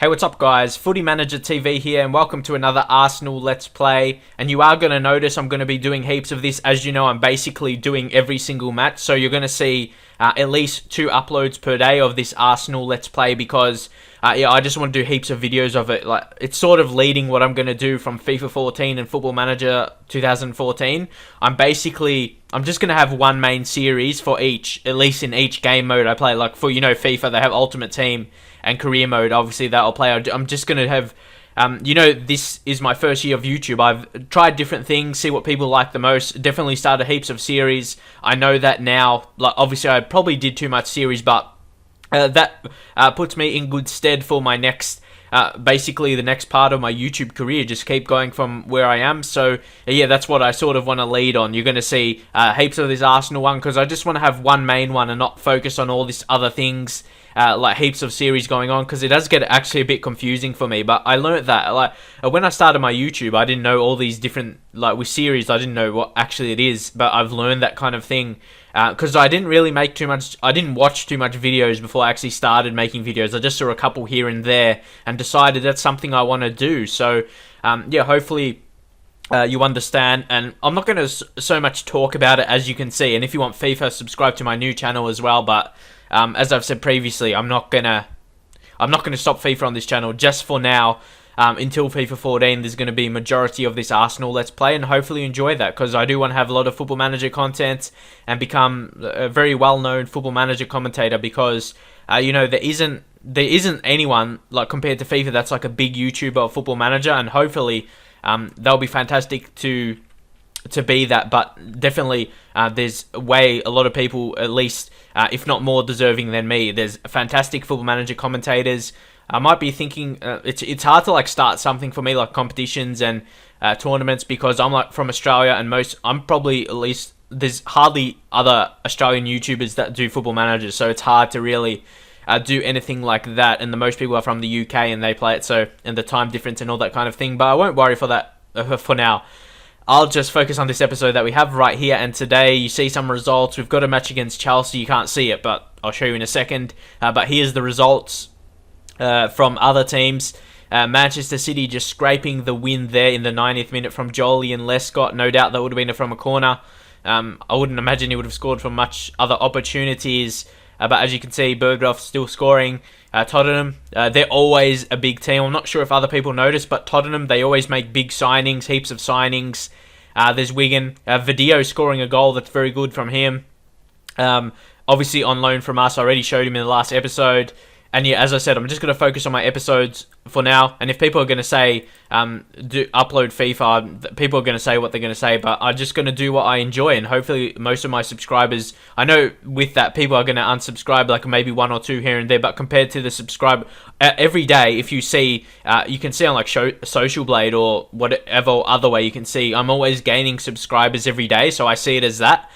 Hey, what's up guys? Footy Manager TV here and welcome to another Arsenal Let's Play. And you are going to notice I'm going to be doing heaps of this. As you know, I'm basically doing every single match. So you're going to see at least 2 uploads per day of this Arsenal Let's Play because I just want to do heaps of videos of it. Like, it's sort of leading what I'm going to do from FIFA 14 and Football Manager 2014. I'm just going to have one main series for each, at least in each game mode I play. Like for, FIFA, they have Ultimate Team and Career Mode. Obviously, that I'll play. I'm just going to have, this is my first year of YouTube. I've tried different things, see what people like the most. Definitely started heaps of series. I know that now. Like, obviously, I probably did too much series, but that puts me in good stead for my next, basically the next part of my YouTube career. Just keep going from where I am. So yeah, that's what I sort of want to lead on. You're going to see heaps of this Arsenal one because I just want to have one main one and not focus on all these other things. Like heaps of series going on, because it does get actually a bit confusing for me. But I learned that when I started my YouTube, I didn't know all these different, with series, I didn't know what actually it is. But I've learned that kind of thing because I didn't really make too much, I didn't watch too much videos before I actually started making videos. I just saw a couple here and there and decided that's something I want to do. So yeah, hopefully you understand, and I'm not going to so much talk about it, as you can see. And if you want FIFA, subscribe to my new channel as well. But as I've said previously, I'm not gonna stop FIFA on this channel just for now. Until FIFA 14, there's going to be majority of this Arsenal Let's Play, and hopefully you enjoy that, because I do want to have a lot of Football Manager content and become a very well-known Football Manager commentator, because there isn't anyone compared to FIFA that's like a big YouTuber or Football Manager, and hopefully they'll be fantastic to be that. But definitely there's a lot of people, at least if not more deserving than me. There's fantastic Football Manager commentators. I might be thinking it's hard to start something for me, like competitions and tournaments, because I'm from Australia, and I'm probably, at least there's hardly other Australian YouTubers that do Football Managers, so it's hard to really do anything like that. And the most people are from the UK and they play it, so, and the time difference and all that kind of thing. But I won't worry for that for now. I'll just focus on this episode that we have right here. And today you see some results. We've got a match against Chelsea. You can't see it, but I'll show you in a second. But here's the results from other teams. Manchester City just scraping the win there in the 90th minute from Jolie and Lescott. No doubt that would have been from a corner. I wouldn't imagine he would have scored from much other opportunities. But as you can see, Bergdorf still scoring. Tottenham, they're always a big team. I'm not sure if other people notice, but Tottenham, they always make big signings, heaps of signings. There's Wigan. Video scoring a goal. That's very good from him. Obviously on loan from us. I already showed him in the last episode. And yeah, as I said, I'm just going to focus on my episodes for now. And if people are going to say, upload FIFA, people are going to say what they're going to say. But I'm just going to do what I enjoy. And hopefully most of my subscribers, I know with that, people are going to unsubscribe, like maybe 1 or 2 here and there. But compared to the subscribe, every day, if you see, you can see on Social Blade or whatever other way you can see, I'm always gaining subscribers every day. So I see it as that.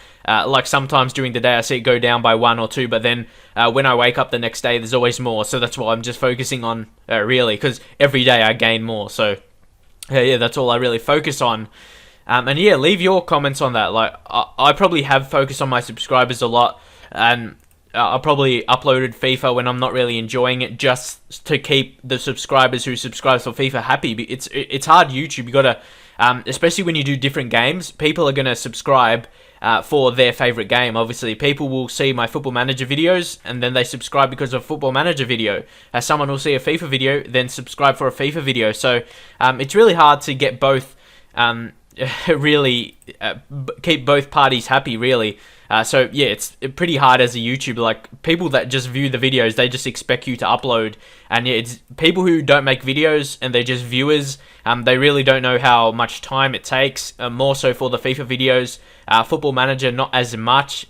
Sometimes during the day I see it go down by 1 or 2, but then when I wake up the next day there's always more. So that's what I'm just focusing on, really, because every day I gain more. So yeah, that's all I really focus on. And yeah, leave your comments on that. I probably have focused on my subscribers a lot, and I probably uploaded FIFA when I'm not really enjoying it, just to keep the subscribers who subscribe for FIFA happy. It's hard YouTube. You gotta, especially when you do different games, people are gonna subscribe for their favorite game. Obviously, people will see my Football Manager videos and then they subscribe because of Football Manager video. Someone will see a FIFA video, then subscribe for a FIFA video. So it's really hard to get both, really keep both parties happy, really. So yeah, it's pretty hard as a YouTuber. People that just view the videos, they just expect you to upload. And yeah, it's people who don't make videos and they're just viewers. They really don't know how much time it takes, more so for the FIFA videos. Football Manager, not as much.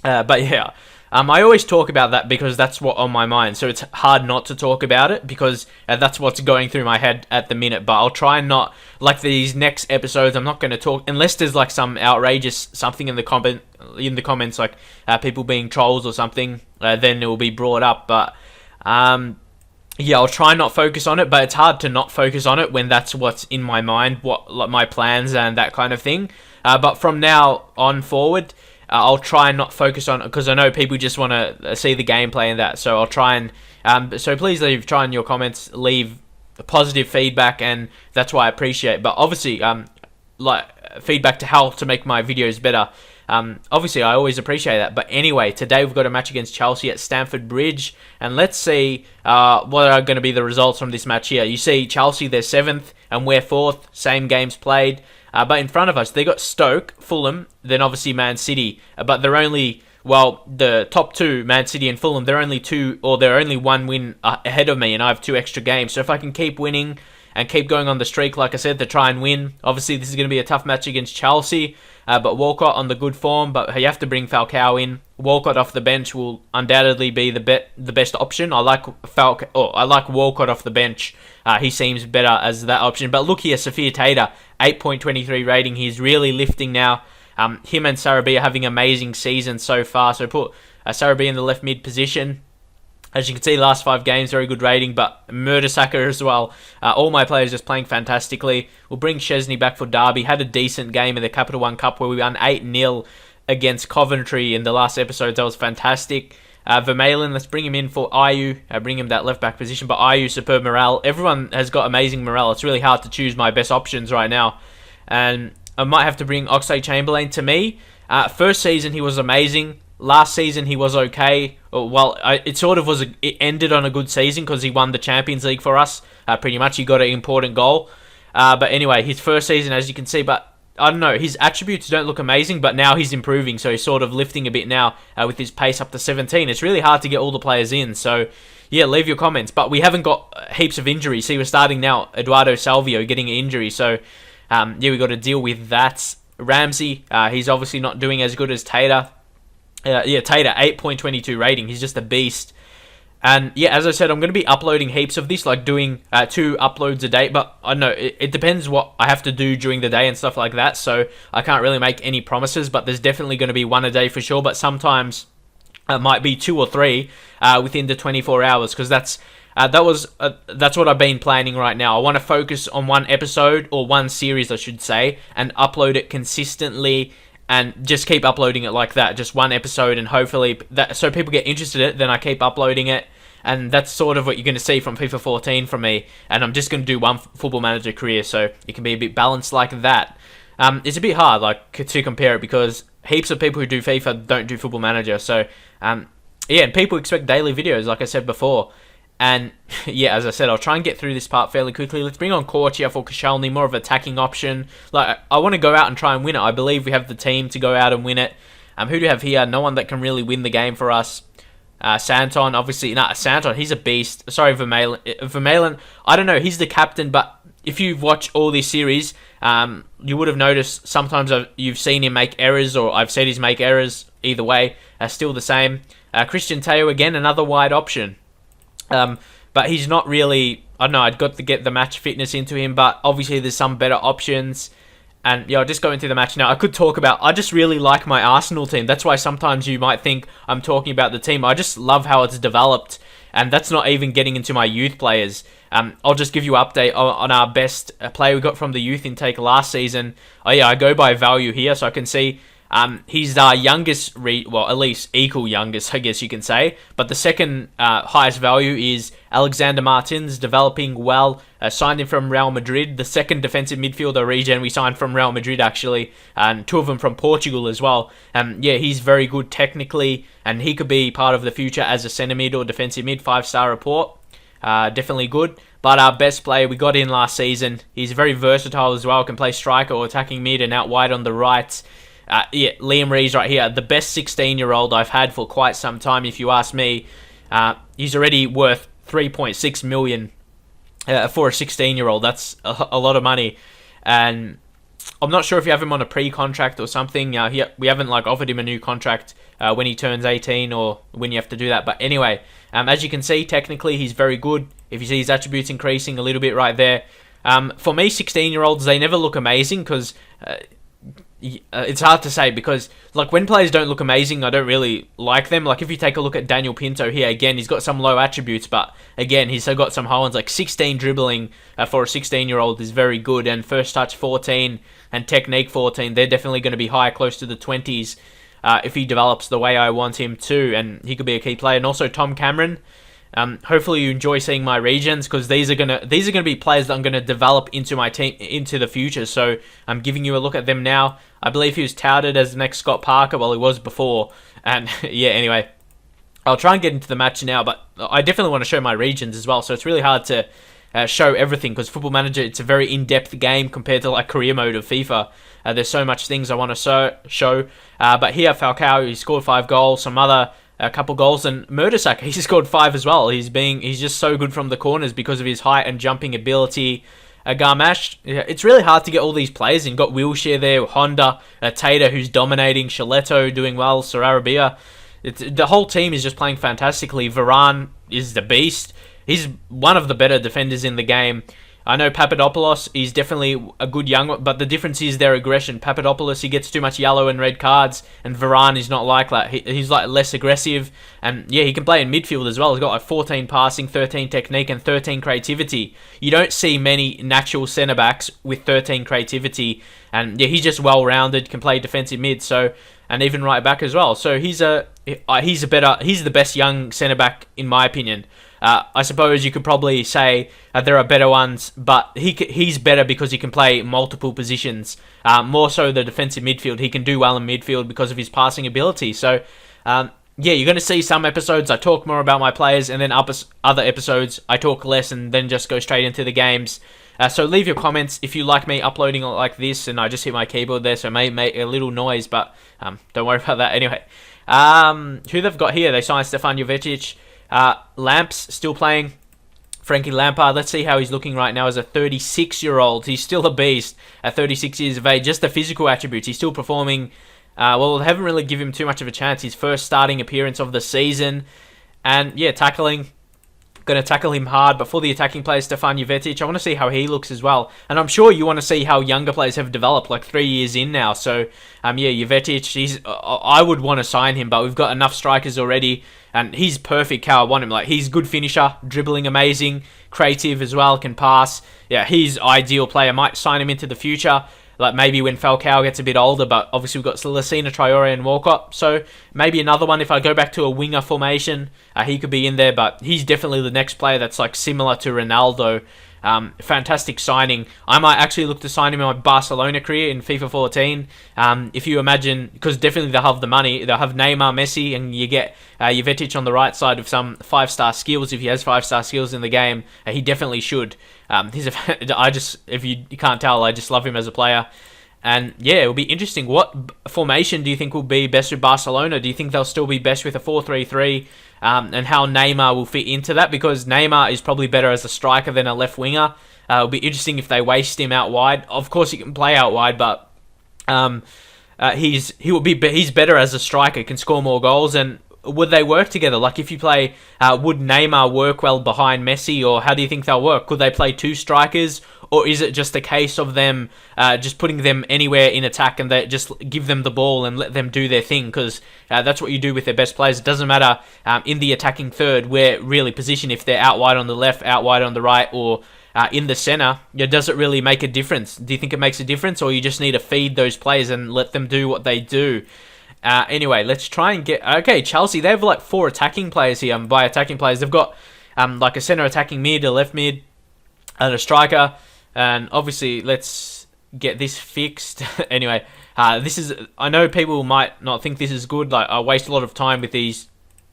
But yeah, I always talk about that because that's what's on my mind. So it's hard not to talk about it because that's what's going through my head at the minute. But I'll try and not, these next episodes, I'm not going to talk, unless there's some outrageous something in the comments, people being trolls or something, then it will be brought up. But yeah, I'll try not focus on it, but it's hard to not focus on it when that's what's in my mind, my plans and that kind of thing. But from now on forward, I'll try and not focus on it because I know people just want to see the gameplay and that. So I'll try and So please try in your comments, leave positive feedback, and that's why I appreciate. But obviously, like feedback to how to make my videos better. Obviously, I always appreciate that. But anyway, today we've got a match against Chelsea at Stamford Bridge, and let's see what are going to be the results from this match here. You see Chelsea, they're 7th, and we're 4th, same games played. But in front of us, they got Stoke, Fulham, then obviously Man City. But they're only, well, the top two, Man City and Fulham, they're only one win ahead of me, and I have 2 extra games. So if I can keep winning and keep going on the streak, like I said, to try and win. Obviously, this is going to be a tough match against Chelsea, but Walcott on the good form, but you have to bring Falcao in. Walcott off the bench will undoubtedly be the best option. I like Walcott off the bench. He seems better as that option. But look here, Sophia Tater, 8.23 rating. He's really lifting now. Him and Sarabia having amazing seasons so far. So put Sarabia in the left mid position. As you can see, last 5 games, very good rating, but Murdersacker as well. All my players just playing fantastically. We'll bring Chesney back for Derby. Had a decent game in the Capital One Cup where we won 8-0 against Coventry in the last episode. That was fantastic. Vermaelen, let's bring him in for Ayew. Bring him that left-back position, but Ayew, superb morale. Everyone has got amazing morale. It's really hard to choose my best options right now. And I might have to bring Oxlade-Chamberlain. To me, first season he was amazing. Last season he was okay. Well, it ended on a good season because he won the Champions League for us. Pretty much, he got an important goal. But anyway, his first season, as you can see, but I don't know, his attributes don't look amazing, but now he's improving, so he's sort of lifting a bit now with his pace up to 17. It's really hard to get all the players in, so yeah, leave your comments. But we haven't got heaps of injuries. See, we're starting now, Eduardo Salvio getting an injury, so yeah, we got to deal with that. Ramsey, he's obviously not doing as good as Tater. Tater, 8.22 rating. He's just a beast. And yeah, as I said, I'm going to be uploading heaps of this, like doing 2 uploads a day. But I know it depends what I have to do during the day and stuff like that. So I can't really make any promises, but there's definitely going to be 1 a day for sure. But sometimes it might be 2 or 3 within the 24 hours, because that's what I've been planning right now. I want to focus on 1 episode, or 1 series, I should say, and upload it consistently. And just keep uploading it like that, just 1 episode, and hopefully so people get interested in it, then I keep uploading it. And that's sort of what you're going to see from FIFA 14 from me. And I'm just going to do 1 Football Manager career, so it can be a bit balanced like that. It's a bit hard to compare it, because heaps of people who do FIFA don't do Football Manager. So yeah, and people expect daily videos, like I said before. And yeah, as I said, I'll try and get through this part fairly quickly. Let's bring on Korchia for Koscielny, more of an attacking option. Like, I want to go out and try and win it. I believe we have the team to go out and win it. Who do we have here? No one that can really win the game for us. Santon, obviously. Santon, he's a beast. Sorry, Vermaelen. Vermaelen, I don't know, he's the captain, but if you've watched all this series, you would have noticed sometimes you've seen him make errors, or I've said he's make errors. Either way, still the same. Christian Teo, again, another wide option. But he's not really, I don't know, I'd got to get the match fitness into him, but obviously there's some better options. And yeah, I'll just go into the match now. I just really like my Arsenal team. That's why sometimes you might think I'm talking about the team. I just love how it's developed, and that's not even getting into my youth players. I'll just give you an update on our best player we got from the youth intake last season. Oh yeah, I go by value here, so I can see he's our youngest, at least equal youngest, I guess you can say. But the second highest value is Alexander Martins, developing well. Signed him from Real Madrid. The second defensive midfielder regen we signed from Real Madrid, actually. And 2 of them from Portugal as well. Yeah, he's very good technically, and he could be part of the future as a centre mid or defensive mid. 5-star report. Definitely good. But our best player we got in last season, he's very versatile as well. Can play striker or attacking mid and out wide on the right. Yeah, Liam Rees right here, the best 16-year-old I've had for quite some time, if you ask me. He's already worth 3.6 million for a 16-year-old. That's a lot of money, and I'm not sure if you have him on a pre-contract or something. We haven't offered him a new contract when he turns 18, or when you have to do that. But anyway, as you can see, technically he's very good. If you see his attributes increasing a little bit right there. For me, 16-year-olds, they never look amazing, because it's hard to say, because when players don't look amazing, I don't really like them. If you take a look at Daniel Pinto here, again, he's got some low attributes, but again, he's still got some high ones. 16 dribbling for a 16-year-old is very good, and first touch 14 and technique 14, they're definitely going to be high, close to the 20s if he develops the way I want him to, and he could be a key player. And also Tom Cameron, Hopefully you enjoy seeing my regions, because these are gonna be players that I'm gonna develop into my team into the future. So I'm giving you a look at them now. I believe he was touted as the next Scott Parker. Well, he was before, and yeah. Anyway, I'll try and get into the match now, but I definitely want to show my regions as well. So it's really hard to show everything, because Football Manager, it's a very in-depth game compared to like career mode of FIFA. There's so much things I want to show. But here, Falcao, he scored 5 goals. Some other a couple goals, and Mertesacker, he scored 5 as well. He's just so good from the corners because of his height and jumping ability. Garmash, it's really hard to get all these players in. You've got Wilshere there, Honda, Tater, who's dominating, Shaletto doing well, Sarabia. The whole team is just playing fantastically. Varane is the beast. He's one of the better defenders in the game. I know Papadopoulos, he's definitely a good young one, but the difference is their aggression. Papadopoulos, he gets too much yellow and red cards, and Varane is not like that. He's like less aggressive, and yeah, he can play in midfield as well. He's got like 14 passing, 13 technique, and 13 creativity. You don't see many natural centre-backs with 13 creativity, and yeah, he's just well-rounded, can play defensive mid, so, and even right back as well. So he's the best young centre-back in my opinion. I suppose you could probably say there are better ones, but he's better because he can play multiple positions. More so the defensive midfield. He can do well in midfield because of his passing ability. So, yeah, you're going to see some episodes I talk more about my players, and then other episodes I talk less and then just go straight into the games. So leave your comments if you like me uploading like this, and I just hit my keyboard there, so it may make a little noise, but don't worry about that. Anyway, who they've got here, they signed Stefan Jovetic. Lamps still playing. Frankie Lampard, let's see how he's looking right now as a 36-year-old. He's still a beast at 36 years of age. Just the physical attributes, he's still performing. Well, they haven't really given him too much of a chance. His first starting appearance of the season. And yeah, tackling. Going to tackle him hard. But for the attacking player, Stefan Jovetic, I want to see how he looks as well. And I'm sure you want to see how younger players have developed, like 3 years in now. So, yeah, Jovetic, I would want to sign him, but we've got enough strikers already. And he's perfect how I want him. Like, he's good finisher, dribbling amazing, creative as well, can pass. Yeah, he's ideal player. Might sign him into the future. Like, maybe when Falcao gets a bit older, but obviously we've got Celestina, Traore, and Walcott. So, maybe another one, if I go back to a winger formation, he could be in there, but he's definitely the next player that's, like, similar to Ronaldo. Fantastic signing. I might actually look to sign him in my Barcelona career in FIFA 14. If you imagine, because definitely they'll have the money, they'll have Neymar, Messi, and you get Jovetic on the right side with some 5-star skills. If he has 5-star skills in the game, he definitely should. If you can't tell, I just love him as a player. And yeah, it'll be interesting. What formation do you think will be best with Barcelona? Do you think they'll still be best with a 4-3-3? And how Neymar will fit into that, because Neymar is probably better as a striker than a left winger. It'll be interesting if they waste him out wide. Of course, he can play out wide, but he's better as a striker, can score more goals. And would they work together? Like, if you play, would Neymar work well behind Messi, or how do you think they'll work? Could they play 2 strikers, or is it just a case of them just putting them anywhere in attack and they just give them the ball and let them do their thing? Because that's what you do with their best players. It doesn't matter in the attacking third where really position, if they're out wide on the left, out wide on the right, or in the centre. Does it really make a difference? Do you think it makes a difference, or you just need to feed those players and let them do what they do? Anyway, let's try and get... Okay, Chelsea, they have like 4 attacking players here. By attacking players, they've got like a centre attacking mid, a left mid, and a striker. And obviously, let's get this fixed. Anyway, this is... I know people might not think this is good. Like, I waste a lot of time with these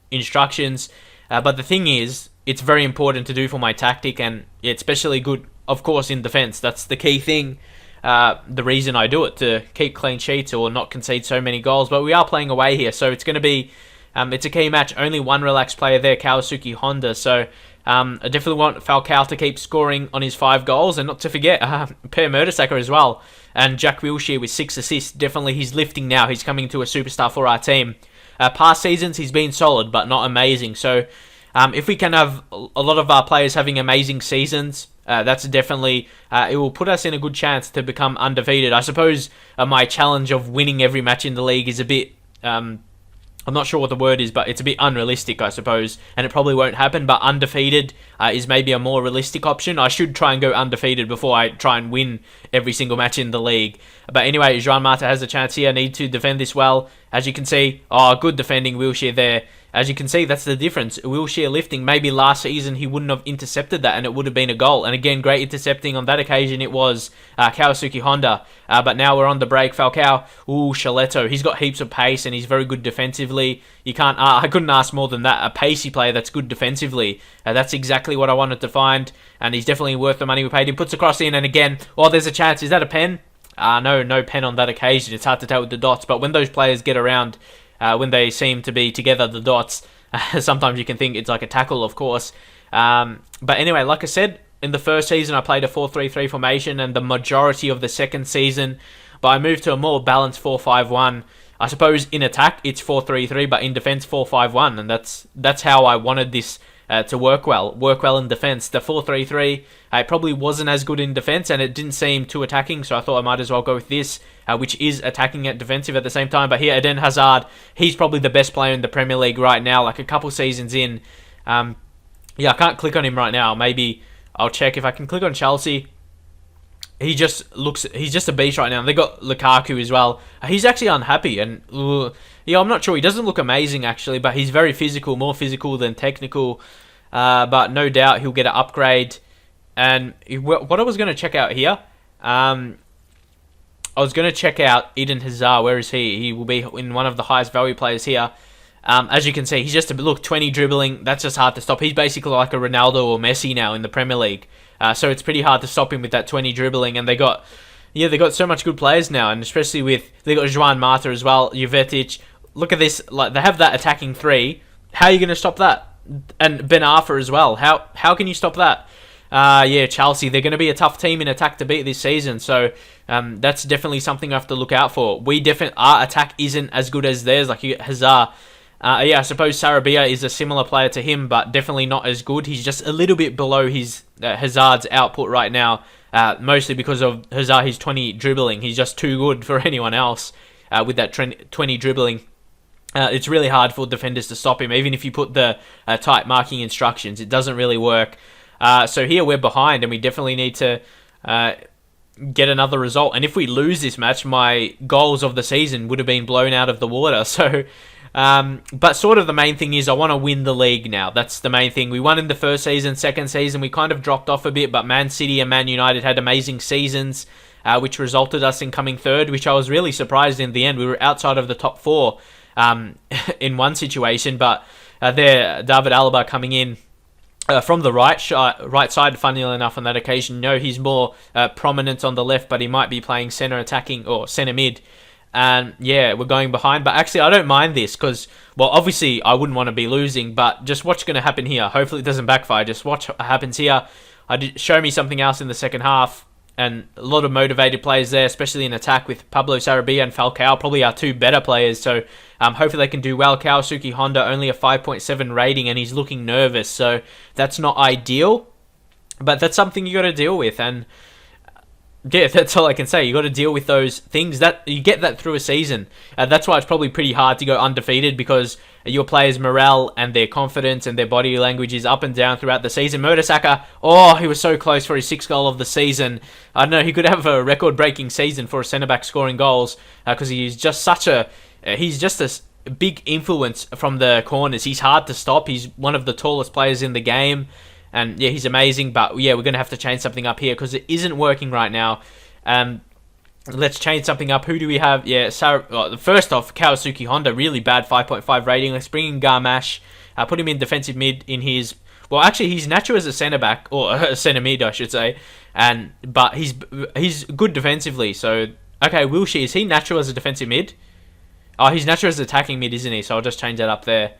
instructions. But the thing is, it's very important to do for my tactic, and it's especially good, of course, in defence. That's the key thing. The reason I do it, to keep clean sheets or not concede so many goals. But we are playing away here, so it's going to be... it's a key match. Only one relaxed player there, Kawasuki Honda. So... I definitely want Falcao to keep scoring on his 5 goals, and not to forget Per Mertesacker as well, and Jack Wilshere with 6 assists. Definitely he's lifting now. He's coming to a superstar for our team. Past seasons he's been solid, but not amazing. So if we can have a lot of our players having amazing seasons, that's definitely it will put us in a good chance to become undefeated. I suppose my challenge of winning every match in the league is a bit... I'm not sure what the word is, but it's a bit unrealistic, I suppose, and it probably won't happen, but undefeated is maybe a more realistic option. I should try and go undefeated before I try and win every single match in the league. But anyway, Joan Mata has a chance here. Need to defend this well. As you can see, good defending, Wilshere there. As you can see, that's the difference. Wilshere lifting. Maybe last season he wouldn't have intercepted that and it would have been a goal. And again, great intercepting on that occasion. It was Kawasaki Honda. But now we're on the break. Falcao. Ooh, Shaleto. He's got heaps of pace and he's very good defensively. You can't. I couldn't ask more than that. A pacey player that's good defensively. That's exactly what I wanted to find. And he's definitely worth the money we paid him. Puts a cross in and again. Oh, there's a chance. Is that a pen? No pen on that occasion. It's hard to tell with the dots. But when those players get around... when they seem to be together, the dots, sometimes you can think it's like a tackle, of course. But anyway, like I said, in the first season, I played a 4-3-3 formation, and the majority of the second season, but I moved to a more balanced 4-5-1. I suppose in attack, it's 4-3-3, but in defense, 4-5-1, and that's how I wanted this to work well in defense. The 4-3-3, it probably wasn't as good in defense, and it didn't seem too attacking, so I thought I might as well go with this, which is attacking and defensive at the same time. But here, Eden Hazard, he's probably the best player in the Premier League right now, like a couple seasons in. Yeah, I can't click on him right now. Maybe I'll check if I can click on Chelsea. He's just a beast right now. They got Lukaku as well. He's actually unhappy, and yeah, I'm not sure. He doesn't look amazing actually, but he's very physical, more physical than technical. But no doubt he'll get an upgrade. And what I was going to check out here, I was going to check out Eden Hazard. Where is he? He will be in one of the highest value players here. As you can see, he's just look 20 dribbling. That's just hard to stop. He's basically like a Ronaldo or Messi now in the Premier League. So it's pretty hard to stop him with that 20 dribbling. And they got so much good players now, and especially they got Joan Mata as well, Jovetic. Look at this, like they have that attacking three. How are you going to stop that? And Ben Arfa as well. How can you stop that? Yeah, Chelsea, they're going to be a tough team in attack to beat this season. So that's definitely something I have to look out for. Our attack isn't as good as theirs, like Hazard. Yeah, I suppose Sarabia is a similar player to him, but definitely not as good. He's just a little bit below his Hazard's output right now, mostly because of Hazard, his 20 dribbling. He's just too good for anyone else with that 20 dribbling. It's really hard for defenders to stop him, even if you put the tight marking instructions. It doesn't really work. So here we're behind, and we definitely need to get another result. And if we lose this match, my goals of the season would have been blown out of the water. So... but sort of the main thing is I want to win the league now. That's the main thing. We won in the first season, second season we kind of dropped off a bit, but Man City and Man United had amazing seasons, which resulted us in coming third, which I was really surprised in the end. We were outside of the top four in one situation, but there, David Alaba coming in from the right side, funnily enough, on that occasion. No, he's more prominent on the left, but he might be playing centre attacking or centre mid. And yeah, we're going behind. But actually, I don't mind this because, well, obviously, I wouldn't want to be losing. But just what's going to happen here. Hopefully, it doesn't backfire. Just watch what happens here. Show me something else in the second half. And a lot of motivated players there, especially in attack with Pablo Sarabia and Falcao. Probably our two better players. So hopefully they can do well. Kawasaki Honda, only a 5.7 rating. And he's looking nervous. So that's not ideal. But that's something you got to deal with. And... yeah, that's all I can say. You got to deal with those things. That you get that through a season. That's why it's probably pretty hard to go undefeated, because your players' morale and their confidence and their body language is up and down throughout the season. Mertesacker, he was so close for his 6th goal of the season. I don't know, he could have a record-breaking season for a centre-back scoring goals, because he's just a big influence from the corners. He's hard to stop. He's one of the tallest players in the game. And yeah, he's amazing, but yeah, we're going to have to change something up here because it isn't working right now. Let's change something up. Who do we have? Yeah, first off, Kawasaki Honda, really bad 5.5 rating. Let's bring in Garmash, put him in defensive mid in his... well, actually, he's natural as a centre-back, or a centre-mid, I should say. But he's good defensively, so... okay, Wilshere, is he natural as a defensive mid? Oh, he's natural as attacking mid, isn't he? So I'll just change that up there.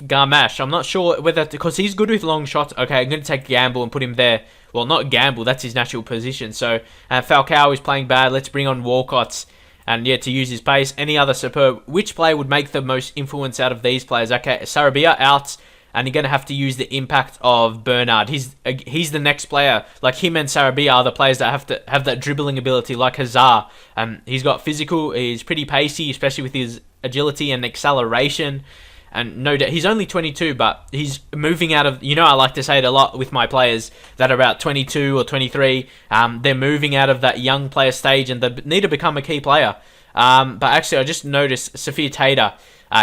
Garmash, I'm not sure whether... because he's good with long shots. Okay, I'm going to take Gamble and put him there. Well, not Gamble, that's his natural position. So, Falcao is playing bad. Let's bring on Walcott. And yeah, to use his pace. Any other superb... which player would make the most influence out of these players? Okay, Sarabia out. And you're going to have to use the impact of Bernard. He's the next player. Like him and Sarabia are the players that have to have that dribbling ability, like Hazard. He's got physical. He's pretty pacey, especially with his agility and acceleration. And no doubt, he's only 22, but he's moving out of... I like to say it a lot with my players that are about 22 or 23. They're moving out of that young player stage and they need to become a key player. But actually, I just noticed Sophia Tater.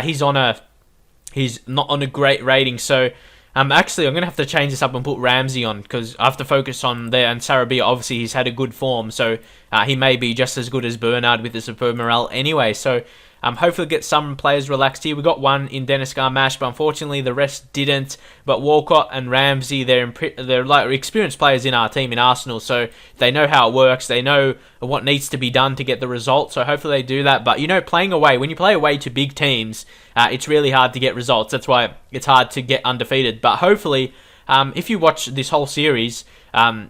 He's not on a great rating, so actually I'm going to have to change this up and put Ramsey on, because I have to focus on there, and Sarabia, obviously he's had a good form, so he may be just as good as Bernard with the superb morale anyway, so hopefully get some players relaxed here. We got one in Dennis Garmash, but unfortunately the rest didn't. But Walcott and Ramsey, they're like experienced players in our team in Arsenal, so they know how it works. They know what needs to be done to get the result. So hopefully they do that. But you know, playing away, when you play away to big teams, it's really hard to get results. That's why it's hard to get undefeated. But hopefully, if you watch this whole series,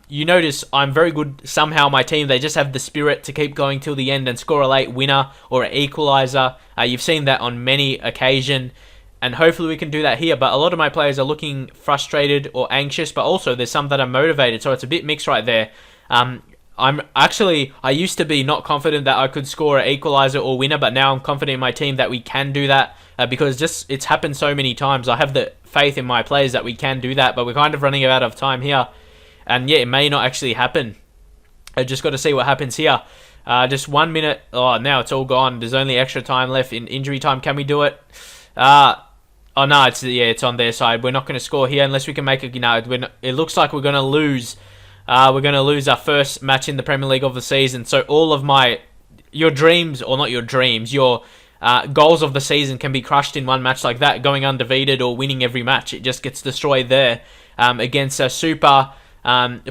you notice I'm very good. Somehow my team, they just have the spirit to keep going till the end and score a late winner or an equaliser. You've seen that on many occasions, and hopefully we can do that here. But a lot of my players are looking frustrated or anxious, but also there's some that are motivated, so it's a bit mixed right there. I used to be not confident that I could score an equaliser or winner, but now I'm confident in my team that we can do that, because just it's happened so many times. I have the faith in my players that we can do that, but we're kind of running out of time here. And yeah, it may not actually happen. I just got to see what happens here. Just 1 minute. Oh, now it's all gone. There's only extra time left in injury time. Can we do it? Oh no, it's on their side. We're not going to score here unless we can make it. It looks like we're going to lose. We're going to lose our first match in the Premier League of the season. So all of your dreams, or not your dreams, your goals of the season can be crushed in one match like that. Going undefeated or winning every match, it just gets destroyed there against a super.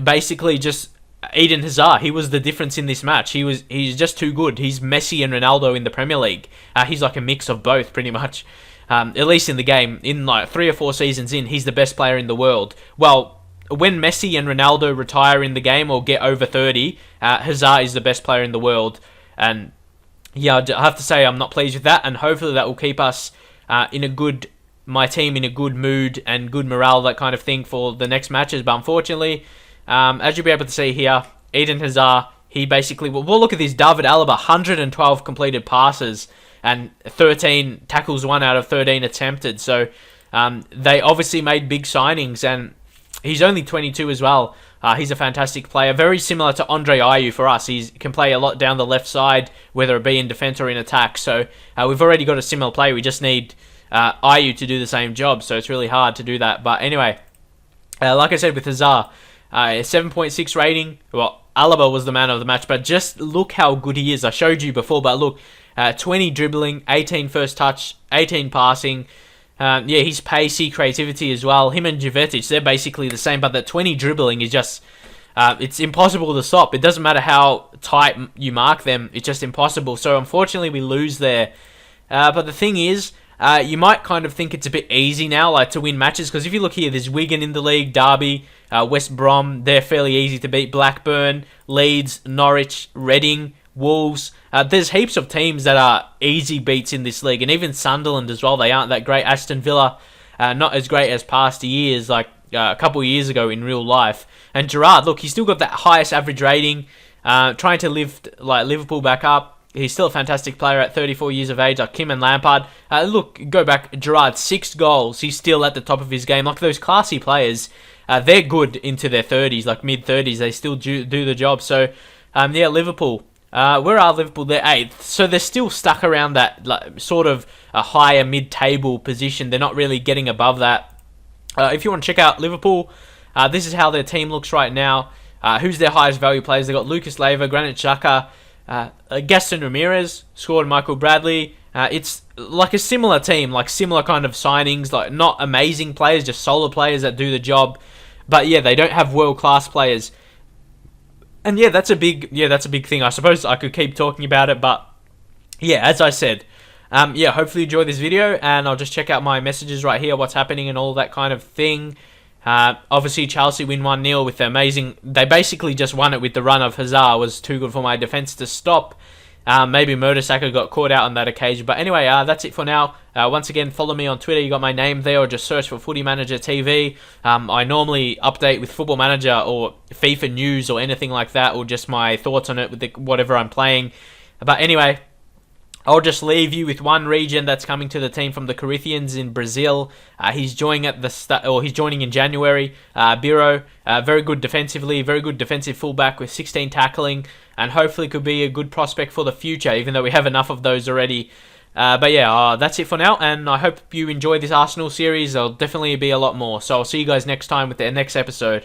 Basically just Eden Hazard. He was the difference in this match. He's just too good. He's Messi and Ronaldo in the Premier League. He's like a mix of both, pretty much. At least in the game, in like 3 or 4 seasons in, he's the best player in the world. Well, when Messi and Ronaldo retire in the game or get over 30, Hazard is the best player in the world. And yeah, I have to say I'm not pleased with that, and hopefully that will keep us my team in a good mood and good morale, that kind of thing, for the next matches. But unfortunately, as you'll be able to see here, Eden Hazard, he basically... Well, look at this. David Alaba, 112 completed passes and 13 tackles, 1 out of 13 attempted. So they obviously made big signings, and he's only 22 as well. He's a fantastic player, very similar to Andre Ayew for us. He can play a lot down the left side, whether it be in defence or in attack. So we've already got a similar player. We just need Ayew to do the same job, so it's really hard to do that. But anyway, like I said with Hazard, a 7.6 rating. Well, Alaba was the man of the match, but just look how good he is. I showed you before, but look, 20 dribbling, 18 first touch, 18 passing. He's pacey, creativity as well. Him and Jovetic, they're basically the same, but that 20 dribbling is just... it's impossible to stop. It doesn't matter how tight you mark them, it's just impossible. So unfortunately we lose there. But the thing is, you might kind of think it's a bit easy now, like to win matches, because if you look here, there's Wigan in the league, Derby, West Brom, they're fairly easy to beat. Blackburn, Leeds, Norwich, Reading, Wolves. There's heaps of teams that are easy beats in this league, and even Sunderland as well. They aren't that great. Aston Villa, not as great as past years, like a couple of years ago in real life. And Gerrard, look, he's still got that highest average rating, trying to lift like Liverpool back up. He's still a fantastic player at 34 years of age, like Kim and Lampard. Look, go back, Gerrard, 6 goals. He's still at the top of his game. Like those classy players, they're good into their 30s, like mid-30s. They still do the job. So, Liverpool. Where are Liverpool? They're 8th. So they're still stuck around that like, sort of a higher mid-table position. They're not really getting above that. If you want to check out Liverpool, this is how their team looks right now. Who's their highest value players? They've got Lucas Leiva, Granit Xhaka, Gaston Ramirez, scored Michael Bradley. It's like a similar team, like similar kind of signings, like not amazing players, just solid players that do the job. But yeah, they don't have world-class players. And yeah, that's a big thing. I suppose I could keep talking about it, but yeah, as I said, hopefully you enjoy this video, and I'll just check out my messages right here, what's happening and all that kind of thing. Obviously, Chelsea win 1-0 with the amazing... They basically just won it with the run of Hazard. Was too good for my defence to stop. Maybe Mertesacker got caught out on that occasion. But anyway, that's it for now. Once again, follow me on Twitter. You got my name there, or just search for Footy Manager TV. I normally update with Football Manager or FIFA news or anything like that, or just my thoughts on it with whatever I'm playing. But anyway, I'll just leave you with one region that's coming to the team from the Corinthians in Brazil. He's joining he's joining in January. Biro, very good defensively, very good defensive fullback with 16 tackling, and hopefully could be a good prospect for the future, even though we have enough of those already. But yeah, that's it for now, and I hope you enjoy this Arsenal series. There'll definitely be a lot more. So I'll see you guys next time with the next episode.